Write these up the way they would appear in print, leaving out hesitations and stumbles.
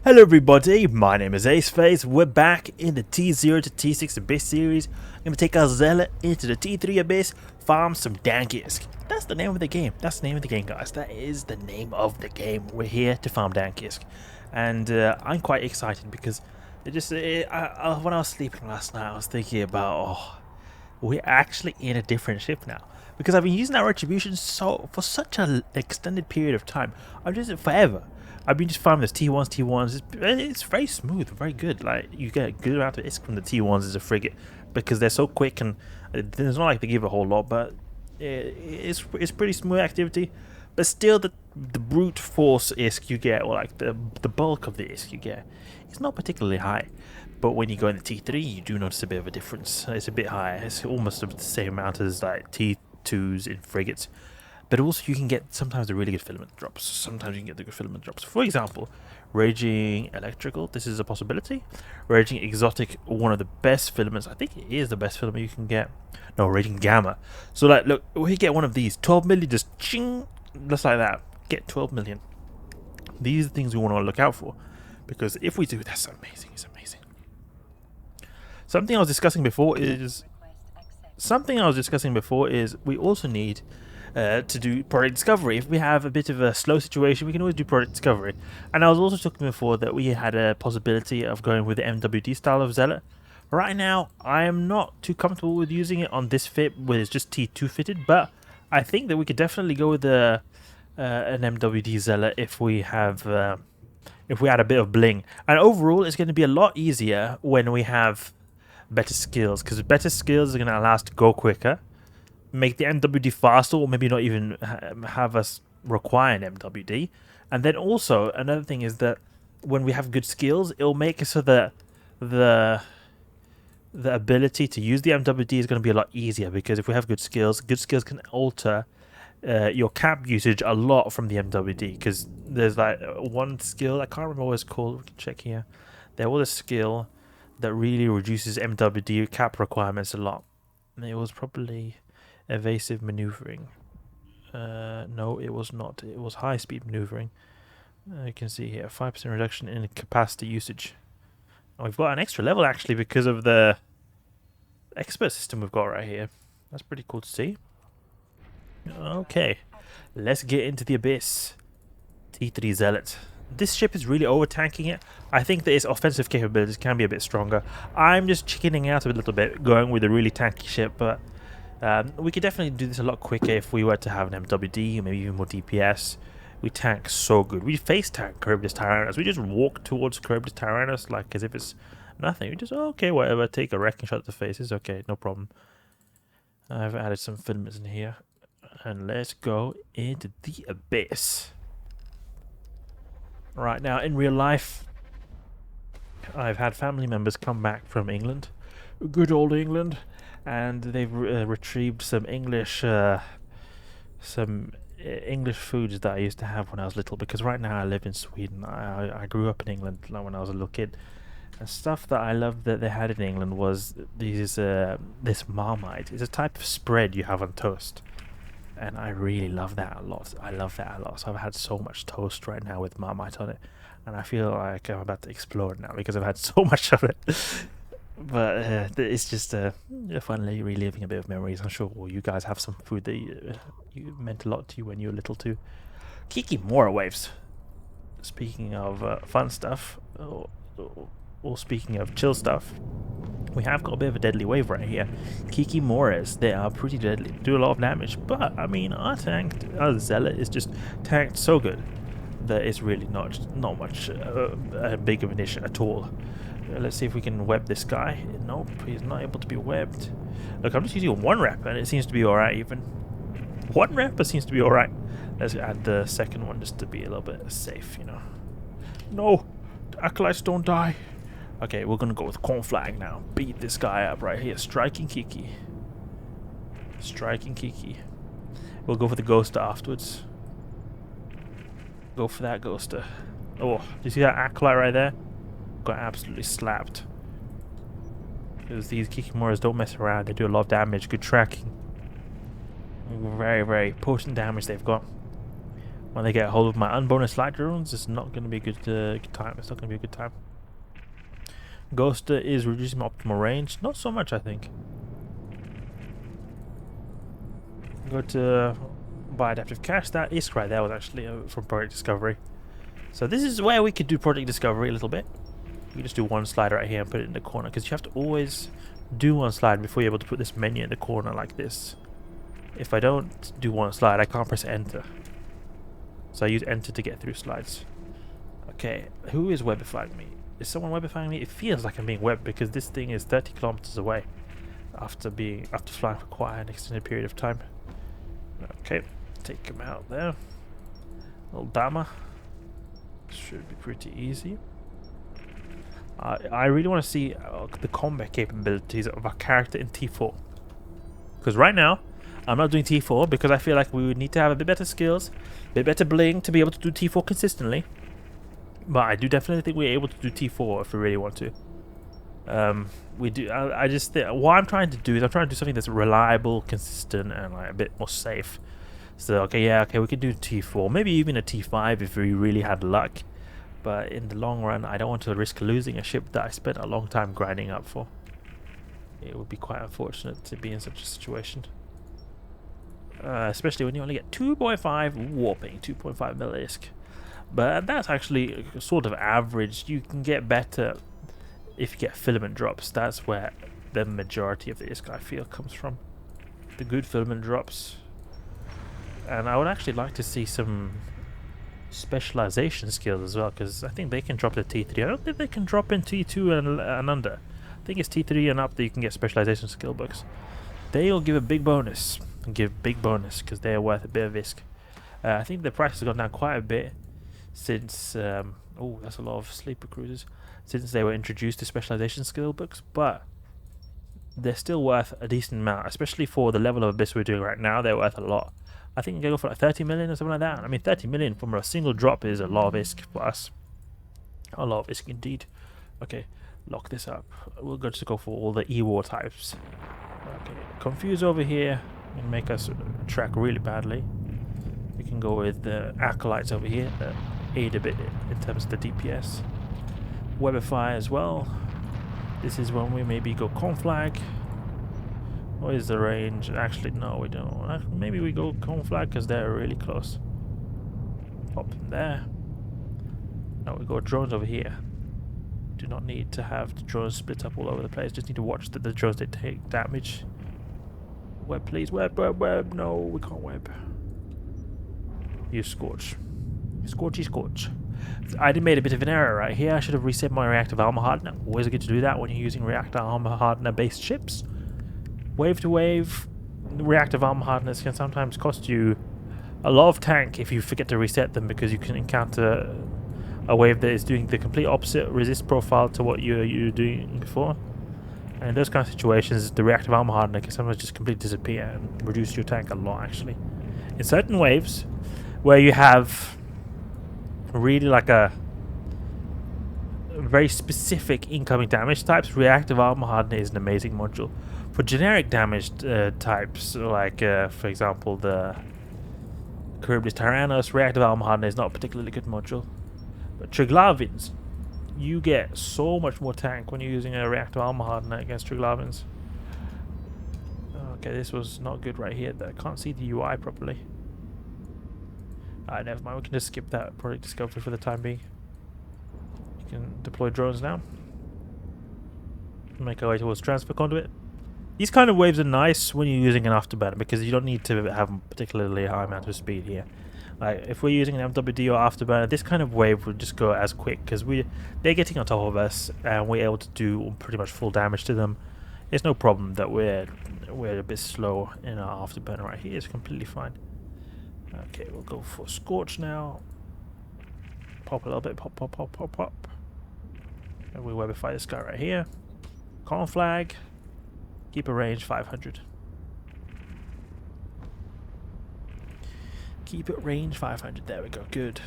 Hello everybody, my name is Aceface. We're back in the T0 to T6 Abyss series. I'm going to take our Zealot into the T3 Abyss, farm some Dankisk. That's the name of the game. That's the name of the game, guys. That is the name of the game. We're here to farm Dankisk. And I'm quite excited because when I was sleeping last night, I was thinking about, we're actually in a different ship now. Because I've been using that Retribution for such an extended period of time. I've used it forever. I've been just farming those T1s. It's very smooth, very good. Like, you get a good amount of ISK from the T1s as a frigate because they're so quick, and it's not like they give a whole lot, but it's pretty smooth activity. But still, the brute force ISK you get, or like the bulk of the ISK you get, is not particularly high. But when you go in the T3, you do notice a bit of a difference. It's a bit higher. It's almost the same amount as like T2s in frigates. But also you can get sometimes the really good filament drops. Sometimes you can get the good filament drops. For example, Raging Electrical, this is a possibility. Raging Exotic, one of the best filaments. I think it is the best filament you can get. No, Raging Gamma. So like, look, we get one of these. 12 million, just ching, just like that. Get 12 million. These are the things we want to look out for. Because if we do, that's amazing. It's amazing. Something I was discussing before is we also need to do product discovery. If we have a bit of a slow situation, we can always do product discovery. And I was also talking before that we had a possibility of going with the MWD style of Zealot. Right now, I am not too comfortable with using it on this fit where it's just T2 fitted, but I think that we could definitely go with an MWD Zealot if we have if we add a bit of bling. And overall, it's going to be a lot easier when we have better skills, because better skills are going to allow us to go quicker, make the MWD faster, or maybe not even have us require an MWD. And then also another thing is that when we have good skills, it'll make it so that the ability to use the MWD is going to be a lot easier, because if we have good skills can alter your cap usage a lot from the MWD. Because there's like one skill, I can't remember what it's called, we can check here. There was a skill that really reduces MWD cap requirements a lot, and it was probably evasive maneuvering. No, it was not. It was high speed maneuvering. You can see here 5% reduction in capacity usage. And we've got an extra level actually because of the expert system we've got right here. That's pretty cool to see. Okay, let's get into the Abyss. T3 Zealot. This ship is really over-tanking it. I think that its offensive capabilities can be a bit stronger. I'm just chickening out a little bit, going with a really tanky ship, but we could definitely do this a lot quicker if we were to have an MWD, maybe even more DPS. We tank so good. We face tank Corpus Tyrannus. We just walk towards Corpus Tyrannus like as if it's nothing. We just, okay, whatever, take a wrecking shot at the faces. Okay, no problem. I've added some filaments in here. And let's go into the Abyss. Right now, in real life, I've had family members come back from England, good old England, and they've retrieved some English foods that I used to have when I was little. Because right now I live in Sweden. I grew up in England when I was a little kid, and stuff that I loved that they had in England was this Marmite. It's a type of spread you have on toast. And I really love that a lot. So I've had so much toast right now with Marmite on it. And I feel like I'm about to explode now because I've had so much of it. But it's just finally reliving a bit of memories. I'm sure you guys have some food that you meant a lot to you when you were little too. Kiki Mora waves. Speaking of fun stuff, or speaking of chill stuff, we have got a bit of a deadly wave right here. Kiki Mores, they are pretty deadly, do a lot of damage, but I mean our Zealot is just tanked so good that it's really not much big of an issue at all. Let's see if we can web this guy. Nope, he's not able to be webbed. Look, I'm just using one rep and it seems to be alright even. One rep seems to be alright. Let's add the second one just to be a little bit safe, you know. No, the Acolytes don't die. Okay, we're gonna go with Conflag now. Beat this guy up right here. Striking Kiki. We'll go for the Ghoster afterwards. Go for that Ghoster. Oh, do you see that Acolyte right there? Got absolutely slapped. Because these Kikimoras don't mess around. They do a lot of damage. Good tracking. Very, very potent damage they've got. When they get a hold of my unbonus light drones, it's not going to be a good time. It's not going to be a good time. Ghoster is reducing my optimal range. Not so much, I think. Go to buy adaptive cache. That is right. That was actually from Project Discovery. So this is where we could do Project Discovery a little bit. We just do one slide right here and put it in the corner, because you have to always do one slide before you're able to put this menu in the corner like this. If I don't do one slide, I can't press enter. So I use enter to get through slides. Okay, who is webifying me? Is someone webifying me? It feels like I'm being webbed because this thing is 30 kilometers away after flying for quite an extended period of time. Okay, take him out there. Little Dama. Should be pretty easy. I really want to see the combat capabilities of our character in T4. Because right now, I'm not doing T4 because I feel like we would need to have a bit better skills, a bit better bling to be able to do T4 consistently. But I do definitely think we're able to do T4 if we really want to. We do. I just think what I'm trying to do is I'm trying to do something that's reliable, consistent, and like a bit more safe. So okay, we could do T4, maybe even a T5 if we really had luck. But in the long run, I don't want to risk losing a ship that I spent a long time grinding up for. It would be quite unfortunate to be in such a situation. Especially when you only get 2.5 warping, 2.5 millisc. But that's actually sort of average. You can get better if you get filament drops. That's where the majority of the ISK, I feel, comes from. The good filament drops. And I would actually like to see some specialization skills as well, because I think they can drop to T3. I don't think they can drop in T2 and under. I think it's T3 and up that you can get specialization skill books. They'll give a big bonus. Because they are worth a bit of ISK. I think the price has gone down quite a bit since oh, that's a lot of sleeper cruisers, since they were introduced to specialization skill books, but they're still worth a decent amount, especially for the level of Abyss we're doing right now. They're worth a lot. I think you can go for like 30 million or something like that. I mean, 30 million from a single drop is a lot of ISK for us. A lot of ISK indeed. Okay, lock this up. We'll just go for all the E-War types. Okay, Confuse over here and make us track really badly. We can go with the Acolytes over here that aid a bit in terms of the DPS. Webifier as well. This is when we maybe go Conflag. What is the range? Actually, no, we don't. Maybe we go Conflag because they're really close. Pop them there. Now we go drones over here. Do not need to have the drones split up all over the place. Just need to watch that the drones they take damage. Web, please. Web. No, we can't web. Use Scorch. Scorch. I made a bit of an error right here. I should have reset my reactive armor hardener. Always good to do that when you're using reactive armor hardener based ships. Wave to wave, reactive armor hardeners can sometimes cost you a lot of tank if you forget to reset them, because you can encounter a wave that is doing the complete opposite resist profile to what you're doing before. And in those kind of situations, the reactive armor hardener can sometimes just completely disappear and reduce your tank a lot, actually. In certain waves, where you have really like a very specific incoming damage types, reactive armor hardener is an amazing module. For generic damage types, like for example the Charybdis Tyrannos, reactive armor hardener is not a particularly good module. But Triglavins, you get so much more tank when you're using a reactive armor hardener against Triglavins. Okay, this was not good right here. I can't see the UI properly. Never mind, we can just skip that Project Discovery for the time being. You can deploy drones now. Make our way towards transfer conduit. These kind of waves are nice when you're using an Afterburner, because you don't need to have a particularly high amount of speed here. Like if we're using an MWD or Afterburner, this kind of wave would just go as quick, because they're getting on top of us and we're able to do pretty much full damage to them. It's no problem that we're a bit slow in our Afterburner right here. It's completely fine. Okay, we'll go for Scorch now. Pop a little bit, pop. And we webify this guy right here. Conflag. Keep a range 500. Keep it range 500. There we go. Good.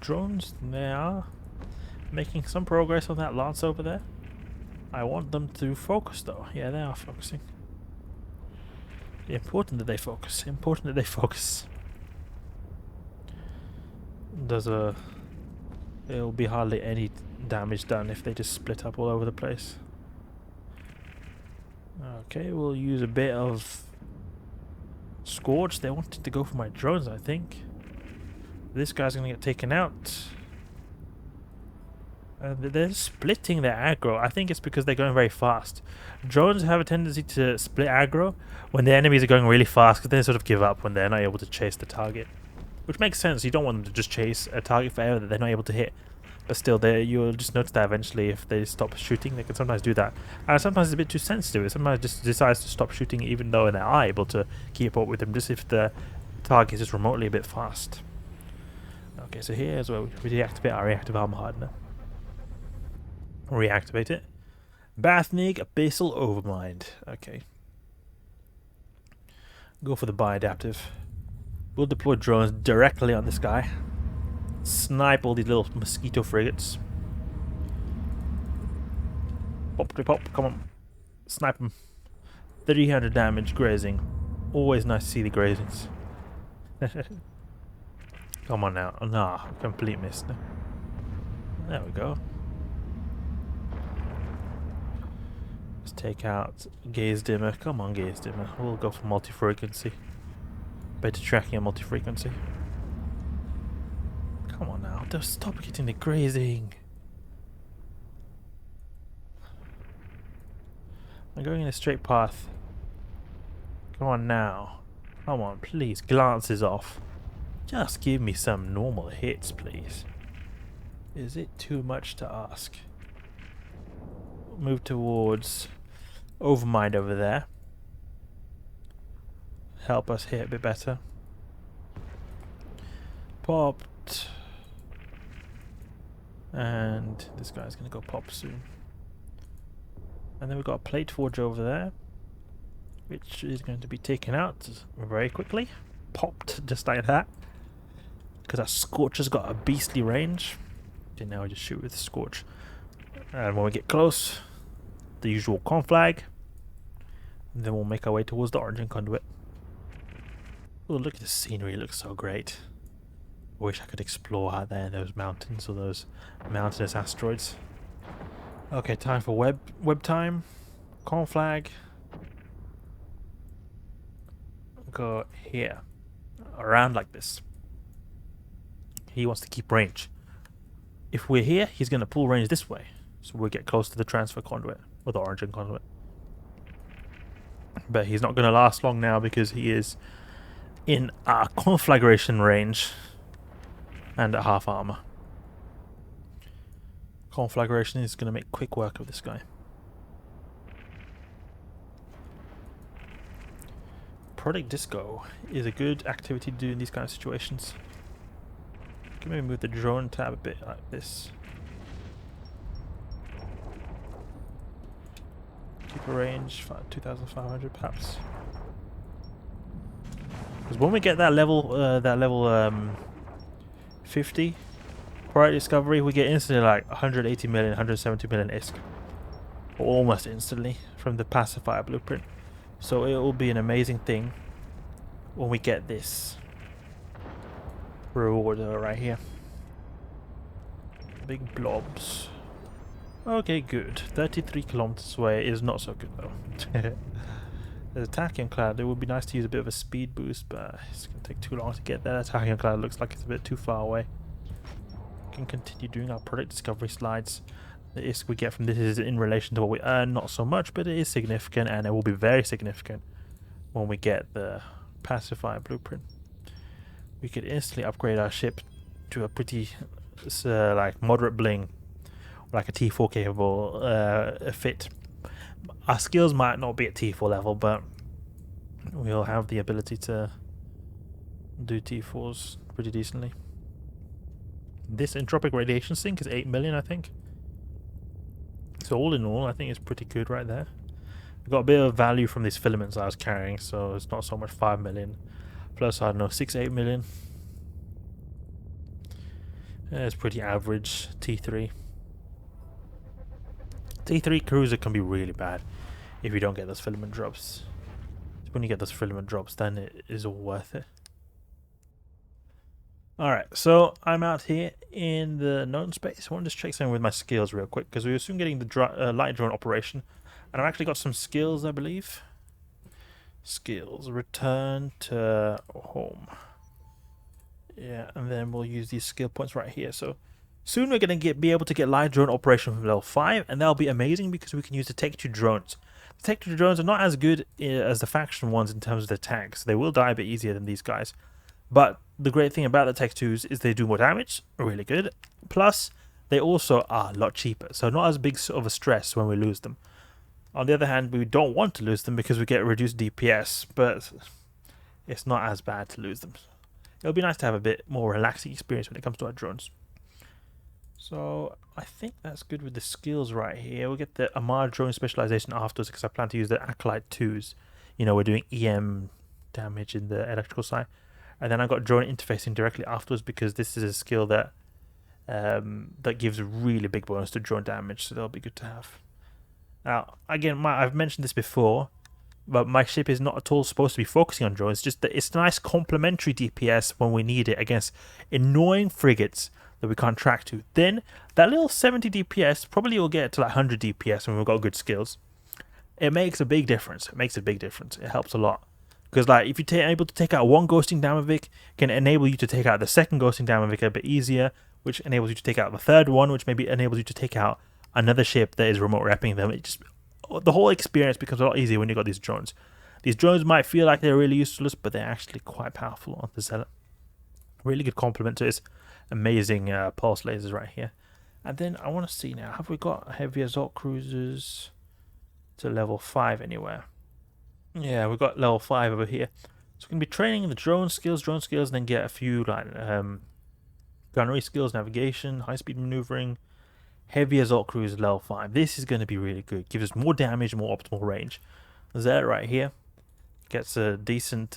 Drones now making some progress on that Lance over there. I want them to focus though. Yeah, they are focusing. Important that they focus. Important that they focus. There'll be hardly any damage done if they just split up all over the place. Okay, we'll use a bit of Scorch. They wanted to go for my drones, I think. This guy's gonna get taken out. They're splitting their aggro. I think it's because they're going very fast. Drones have a tendency to split aggro when the enemies are going really fast, because they sort of give up when they're not able to chase the target. Which makes sense. You don't want them to just chase a target forever that they're not able to hit. But still, you'll just notice that eventually if they stop shooting, they can sometimes do that. And sometimes it's a bit too sensitive. It sometimes just decides to stop shooting even though they are able to keep up with them, just if the target is just remotely a bit fast. Okay, so here's where we deactivate our reactive armor hardener. Reactivate it. Bathnig Abyssal Overmind. Okay. Go for the bi-adaptive. We'll deploy drones directly on this guy. Snipe all these little mosquito frigates. Pop, pop, come on. Snipe them. 300 damage grazing. Always nice to see the grazings. Come on now. Oh, nah, complete miss. There we go. Let's take out Gaze Dimmer. Come on, Gaze Dimmer. We'll go for Multifrequency. Better tracking and Multifrequency. Come on now. Just stop getting the grazing. I'm going in a straight path. Come on now. Come on, please. Glances off. Just give me some normal hits, please. Is it too much to ask? Move towards Overmind over there. Help us hit a bit better. Popped. And this guy's going to go pop soon. And then we've got a plate forge over there, which is going to be taken out very quickly. Popped just like that. Because our Scorch has got a beastly range. Okay, now we just shoot with Scorch. And when we get close, the usual conflag. And then we'll make our way towards the origin conduit. Oh, look at the scenery, it looks so great. I wish I could explore out there in those mountains or those mountainous asteroids. Okay, time for web time. Conflag. Go here. Around like this. He wants to keep range. If we're here, he's going to pull range this way. So we'll get close to the transfer conduit, or the origin conduit. But he's not going to last long now because he is in our conflagration range and at half armor. Conflagration is going to make quick work of this guy. Product Disco is a good activity to do in these kind of situations. Can maybe move the drone tab a bit like this. Keep a range 2,500 perhaps. Because when we get that level 50 priority discovery, we get instantly like 180 million, 170 million ISK, almost instantly from the pacifier blueprint. So it will be an amazing thing when we get this reward right here. Big blobs. Okay, good. 33 kilometers away is not so good though. The Tachyon Cloud, it would be nice to use a bit of a speed boost, but it's going to take too long to get there. The Tachyon Cloud looks like it's a bit too far away. We can continue doing our product discovery slides. The ISK we get from this is in relation to what we earn, not so much, but it is significant, and it will be very significant when we get the pacifier blueprint. We could instantly upgrade our ship to a pretty like moderate bling, like a T4 capable fit. Our skills might not be at T4 level, but we'll have the ability to do T4s pretty decently. This entropic radiation sink is 8 million, I think. So all in all, I think it's pretty good right there. We got a bit of value from these filaments I was carrying, so it's not so much 5 million. Plus, I don't know, 6-8 million. Yeah, it's pretty average T3. T3 cruiser can be really bad if you don't get those filament drops. when you get those filament drops, then it is all worth it. Alright, so I'm out here in the known space. I want to just check something with my skills real quick, because we were soon getting the light drone operation. And I've actually got some skills, I believe. Skills. Return to home. Yeah, and then we'll use these skill points right here. So soon we're going to be able to get light drone operation from level 5, and that'll be amazing because we can use the Tech 2 drones. The Tech 2 drones are not as good as the faction ones in terms of the tanks. They will die a bit easier than these guys. But the great thing about the Tech 2s is they do more damage, really good. Plus, they also are a lot cheaper, so not as big of a stress when we lose them. On the other hand, we don't want to lose them because we get reduced DPS, but it's not as bad to lose them. It'll be nice to have a bit more relaxing experience when it comes to our drones. So I think that's good with the skills right here. We'll get the Armada drone specialization afterwards because I plan to use the Acolyte IIs. You know, we're doing EM damage in the electrical side. And then I've got drone interfacing directly afterwards because this is a skill that that gives a really big bonus to drone damage, so that'll be good to have. Now, again, I've mentioned this before, but my ship is not at all supposed to be focusing on drones. It's just that it's nice complementary DPS when we need it against annoying frigates that we can't track to. Then that little 70 DPS probably will get to like 100 DPS when we've got good skills. It makes a big difference. It makes a big difference. It helps a lot. Because like if you're able to take out one ghosting Damavik, can enable you to take out the second ghosting Damavik a bit easier, which enables you to take out the third one, which maybe enables you to take out another ship that is remote repping them. It just, the whole experience becomes a lot easier when you got these drones. These drones might feel like they're really useless, but they're actually quite powerful on the Zealot. Really good complement to his amazing pulse lasers right here. And then I want to see now, have we got heavy assault cruisers to level 5 anywhere? Yeah, we've got level 5 over here. So we're going to be training the drone skills, and then get a few like gunnery skills, navigation, high-speed maneuvering, heavy assault cruise level 5. This is going to be really good. Gives us more damage, more optimal range. That right here gets a decent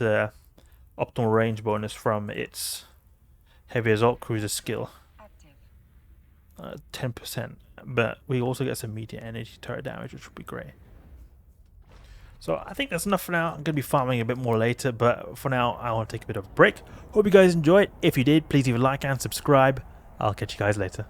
optimal range bonus from its heavy assault cruiser skill. 10%. But we also get some immediate energy turret damage, which would be great. So I think that's enough for now. I'm going to be farming a bit more later, but for now I want to take a bit of a break. Hope you guys enjoyed. If you did, please leave a like and subscribe. I'll catch you guys later.